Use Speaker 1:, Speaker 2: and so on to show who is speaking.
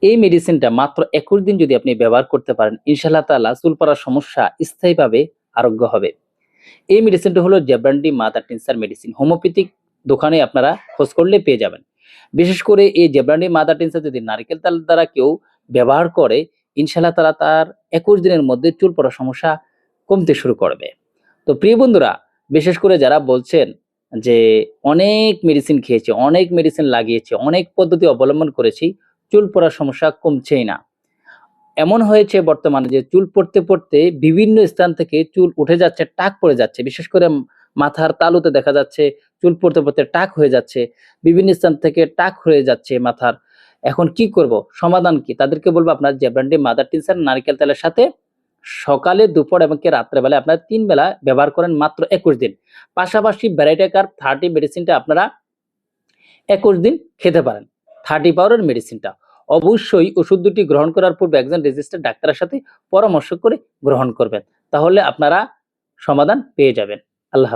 Speaker 1: এই মেডিসিনটা মাত্র 21 দিন যদি আপনি ব্যবহার করতে পারেন, ইনশাআল্লাহ তাআলা চুল পড়ার সমস্যা স্থায়ীভাবে আরোগ্য হবে। এই মেডিসিনটা হলো জেব্রান্ডি মাদার টিনচার মেডিসিন। হোমিওপ্যাথিক দোকানে আপনারা খোঁজ করলে পেয়ে যাবেন। বিশেষ করে এই জেব্রান্ডি মাদার টিনচার যদি নারকেল তেল দ্বারা কেউ ব্যবহার করে, ইনশাআল্লাহ তাআলা তার 21 দিনের মধ্যে চুল পড়ার সমস্যা কমতে শুরু করবে। তো প্রিয় বন্ধুরা, বিশেষ করে যারা বলছেন যে অনেক মেডিসিন খেয়েছি, অনেক মেডিসিন লাগিয়েছি, অনেক পদ্ধতি অবলম্বন করেছি, চুল পড়ার সমস্যা কমছেই না। এমন হয়েছে বর্তমানে যে চুল পড়তে, পড়তে বিভিন্ন স্থান থেকে চুল উঠে যাচ্ছে, টাক পড়ে যাচ্ছে। বিশেষ করে মাথার তালুতে দেখা যাচ্ছে চুল পড়তে, পড়তে টাক হয়ে যাচ্ছে। বিভিন্ন স্থান থেকে টাক হয়ে যাচ্ছে মাথার। এখন কি করব? সমাধান কি? তাদেরকে বলব আপনার জেব্রান্ডি মাদার টিনচার নারকেল তেলের সাথে সকালে, দুপুর এবং কি রাত্রে বেলায় আপনারা ৩ বেলা ব্যবহার করেন মাত্র ২১ দিন। পাশাপাশি ভ্যারাইটাকার 30 মেডিসিনটা আপনারা ২১ দিন খেতে পারেন। 30 পাওয়ারের মেডিসিনটা। অবশ্যই ওষুধ দুটি গ্রহণ করার পূর্বে একজন রেজিস্টার্ড ডাক্তারের সাথে পরামর্শ করে গ্রহণ করবেন। তাহলে আপনারা সমাধান পেয়ে যাবেন।